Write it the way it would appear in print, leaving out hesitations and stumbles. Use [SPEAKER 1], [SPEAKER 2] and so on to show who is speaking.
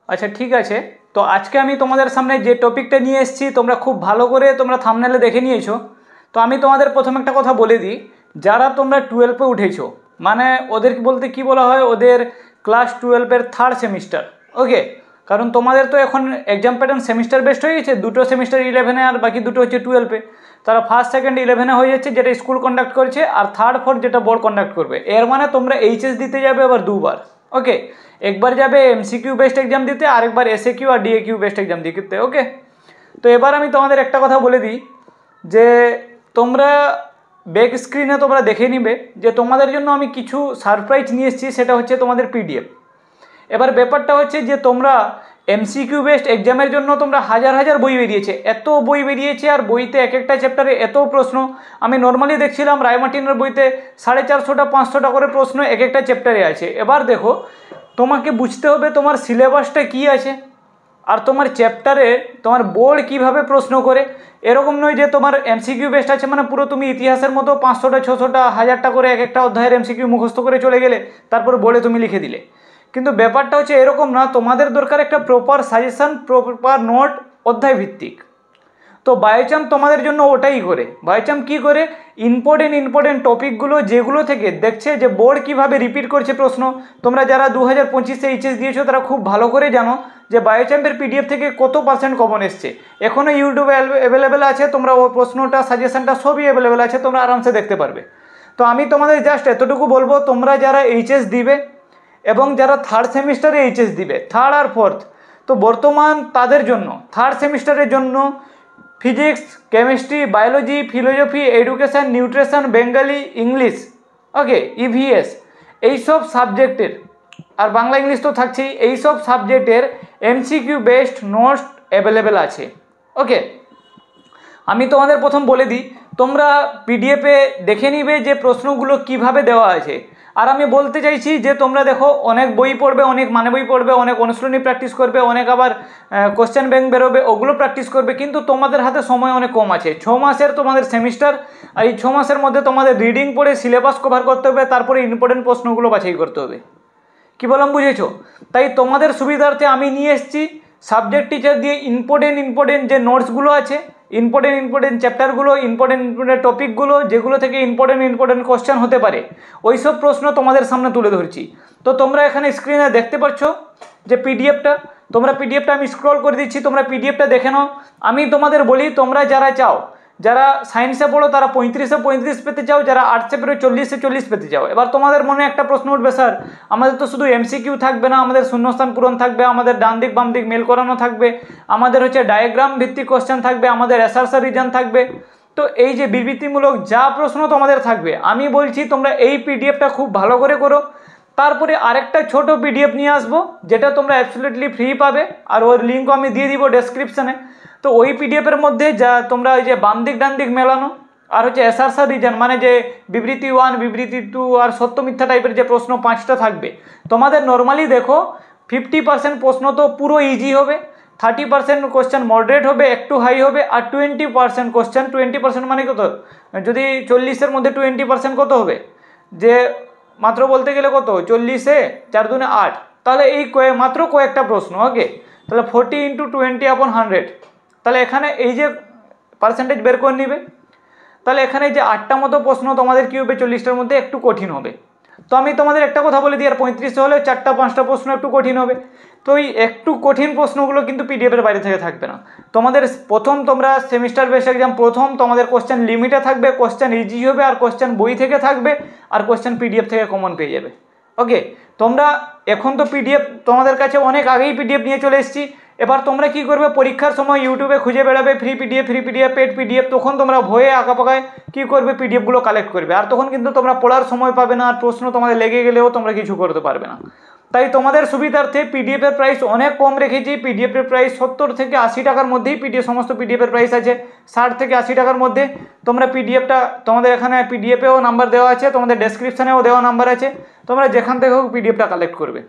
[SPEAKER 1] আচ্ছা ঠিক আছে, তো আজকে আমি তোমাদের সামনে যে টপিকটা নিয়ে এসেছি তোমরা খুব ভালো করে তোমরা থাম্বনেলে দেখে নিয়েছো। তো আমি তোমাদের প্রথম একটা কথা বলে দিই, যারা তোমরা 12-এ উঠেছো, মানে ওদের বলতে কি বলা হয়, ওদের ক্লাস 12-এর থার্ড সেমিস্টার। ওকে, কারণ তোমাদের তো এখন এক্সাম প্যাটার্ন সেমিস্টার বেসড হয়ে গেছে, দুটো সেমিস্টার 11-এ আর বাকি দুটো হচ্ছে 12-এ। তারা ফার্স্ট সেকেন্ড 11-এ হয়ে যাচ্ছে, যেটা স্কুল কন্ডাক্ট করছে, আর থার্ড ফোর্থ যেটা বোর্ড কন্ডাক্ট করবে। এর মানে তোমরা এইচএস দিতে যাবে আবার দুবার। ওকে, একবার যাবে এমসিকিউ বেসড এক্সাম দিতে, আরেকবার এসএকিউ আর ডিএকিউ বেসড এক্সাম দিতে। ওকে, তো এবার আমি তোমাদের একটা কথা বলে দিই যে তোমরা ব্যাক স্ক্রিনে তোমরা দেখে নিবে যে তোমাদের জন্য আমি কিছু সারপ্রাইজ নিয়ে এসেছি, সেটা হচ্ছে তোমাদের পিডিএফ। এবার ব্যাপারটা হচ্ছে যে তোমরা এমসিকিউ বেসড এক্সামের জন্য তোমরা হাজার হাজার বই বেরিয়েছে, এত বই বেরিয়েছে, আর বইতে এক একটা চ্যাপ্টারে এত প্রশ্ন। আমি নর্মালি দেখছিলাম রায়মার্টিনের বইতে 450টা 500টা করে প্রশ্ন এক একটা চ্যাপ্টারে আছে। এবার দেখো, তোমাকে বুঝতে হবে তোমার সিলেবাসটা কি আছে, আর তোমার চ্যাপ্টারে তোমার বোর্ড কিভাবে প্রশ্ন করে। এরকম নয় যে তোমার এমসিকিউ বেসড আছে মানে পুরো তুমি ইতিহাসের মতো 500টা 600টা 1000টা করে এক একটা অধ্যায়ের এমসিকিউ মুখস্থ করে চলে গেলে, তারপর বোর্ডে তুমি লিখে দিলে। কিন্তু ব্যাপারটা হচ্ছে এরকম না, তোমাদের দরকার একটা প্রপার সাজেশন, প্রপার নোট, অধ্যায় ভিত্তিক। তো বায়োচাম তোমাদের জন্য ওটাই করে। বায়োচাম কি করে, ইম্পর্টেন্ট টপিকগুলো যেগুলো থেকে দেখছে যে বোর্ড কিভাবে রিপিট করছে প্রশ্ন। তোমরা যারা 2025-এ এইচএস দিয়েছো তারা খুব ভালো করে জানো যে বায়োচাম্পের পিডিএফ থেকে কত পার্সেন্ট কমন এসছে। এখনও ইউটিউবে অ্যাভেলেবেল আছে, তোমরা ও প্রশ্নটা সাজেশনটা সবই অ্যাভেলেবেল আছে, তোমরা আরামসে দেখতে পারবে। তো আমি তোমাদের জাস্ট এতটুকু বলবো, তোমরা যারা এইচএস দিবে এবং যারা থার্ড সেমিস্টারে এইচএস দিবে, থার্ড আর ফোর্থ, তো বর্তমান তাদের জন্য থার্ড সেমিস্টারের জন্য physics, chemistry, biology, philosophy, education, nutrition, Bengali, English, okay, EVS, এইসব সাবজেক্টের, আর বাংলা ইংলিশ তো থাকছেই, এইসব সাবজেক্টের এমসিকিউ বেসড নোটস অ্যাভেলেবেল আছে। ওকে, আমি তোমাদের প্রথম বলে দিই, তোমরা পিডিএফে দেখে নিবে যে প্রশ্নগুলো কিভাবে দেওয়া আছে। আর আমি বলতে চাইছি যে তোমরা দেখো, অনেক বই পড়বে, অনেক মানে বই পড়বে, অনেক অনুশীলনী প্র্যাকটিস করবে, অনেক আবার কোশ্চেন ব্যাংক বেরোবে, ওগুলো প্র্যাকটিস করবে, কিন্তু তোমাদের হাতে সময় অনেক কম আছে। 6 মাসের তোমাদের সেমিস্টার, আর এই 6 মাসের মধ্যে তোমাদের রিডিং পড়ে সিলেবাস কভার করতে হবে, তারপরে ইম্পর্টেন্ট প্রশ্নগুলো বাছাই করতে হবে। কি বললাম বুঝেছো? তাই তোমাদের সুবিধার্থে আমি নিয়ে এসেছি সাবজেক্ট টিচার দিয়ে ইম্পর্টেন্ট যে নোটসগুলো আছে, ইম্পর্টেন্ট চ্যাপ্টারগুলো, ইম্পর্টেন্ট টপিকগুলো, যেগুলো থেকে ইম্পর্টেন্ট কোশ্চেন হতে পারে, ওই সব প্রশ্ন তোমাদের সামনে তুলে ধরছি। তো তোমরা এখানে স্ক্রিনে দেখতে পাচ্ছ যে পিডিএফটা, তোমরা পিডিএফটা আমি স্ক্রল করে দিচ্ছি, তোমরা পিডিএফটা দেখে নাও। আমি তোমাদের বলি, তোমরা যারা চাও, যারা সায়েন্সে পড়ো তারা 35-এ 35 পেতে চাও, যারা আর্টসে পড়ো 40-এ 40 পেতে চাও। এবার তোমাদের মনে একটা প্রশ্ন উঠবে, স্যার আমাদের তো শুধু এমসিকিউ থাকবে না, আমাদের শূন্যস্থান পূরণ থাকবে, আমাদের ডান দিক বাম দিক মেল করানো থাকবে, আমাদের হচ্ছে ডায়াগ্রাম ভিত্তিক কোশ্চেন থাকবে, আমাদের অ্যাসারসার রিজন থাকবে। তো এই যে বিবৃতিমূলক যা প্রশ্ন তোমাদের থাকবে, আমি বলছি তোমরা এই পিডিএফটা খুব ভালো করে করো। তারপরে আরেকটা ছোট পিডিএফ নিয়ে আসবো, যেটা তোমরা অ্যাবসলিউটলি ফ্রি পাবে, আর ওর লিঙ্কও আমি দিয়ে দিব ডেসক্রিপশানে। তো ওই পিডিএফের মধ্যে যা তোমরা ওই যে বাম দিক ডান দিক মেলানো, আর হচ্ছে অ্যাসারসার রিজন, মানে যে বিবৃতি 1, বিবৃতি 2, আর সত্য মিথ্যা টাইপের যে প্রশ্ন 5টা থাকবে, তোমাদের নর্মালি দেখো 50% প্রশ্ন তো পুরো ইজি হবে, 30% কোশ্চেন মডারেট হবে, একটু হাই হবে, আর 20% কোশ্চেন, 20% মানে কত, যদি 40-এর মধ্যে 20% কত হবে, যে মাত্র বলতে গেলে কত, 40-এ 4 দুনে 8, তাহলে এই মাত্র কয়েকটা প্রশ্ন। ওকে, তাহলে 40 × 20/100, তাহলে এখানে এই যে পার্সেন্টেজ বের করে নিবে, তাহলে এখানে যে 8টা মতো প্রশ্ন তোমাদের কী হবে, 40টার মধ্যে একটু কঠিন হবে। তো আমি তোমাদের একটা কথা বলে দিই, আর 35 হলে 4টা 5টা প্রশ্ন একটু কঠিন হবে। তো এই একটু কঠিন প্রশ্নগুলো কিন্তু পিডিএফের বাইরে থেকে থাকবে না। তোমাদের প্রথম তোমরা সেমিস্টার বেস এক্সাম, প্রথম তোমাদের কোশ্চেন লিমিটে থাকবে, কোশ্চেন ইজি হবে, আর কোশ্চেন বই থেকে থাকবে, আর কোশ্চেন পিডিএফ থেকে কমন পেয়ে যাবে। ওকে, তোমরা এখন তো পিডিএফ তোমাদের কাছে অনেক আগেই পিডিএফ নিয়ে চলে এসেছি। এবার তোমরা কি করবে, পরীক্ষার সময় ইউটিউবে খুঁজে বেড়াবে ফ্রি পিডিএফ, পেড পিডিএফ, তখন তোমরা ভয়ে আঁকাপাকায় কী করবে, পিডিএফগুলো কালেক্ট করবে, আর তখন কিন্তু তোমরা পড়ার সময় পাবে না, আর প্রশ্ন তোমাদের লেগে গেলেও তোমরা কিছু করতে পারবে না। তাই তোমাদের সুবিধার্থে পিডিএফের প্রাইস অনেক কম রেখেছি। পিডিএফের প্রাইস 70 থেকে 80 টাকার মধ্যেই সমস্ত পিডিএফের প্রাইস আছে, 60 থেকে 80 টাকার মধ্যে। তোমরা পিডিএফটা, তোমাদের এখানে পিডিএফেও নাম্বার দেওয়া আছে, তোমাদের ডেসক্রিপশানেও দেওয়া নাম্বার আছে, তোমরা যেখান থেকে হোক পিডিএফটা কালেক্ট করবে।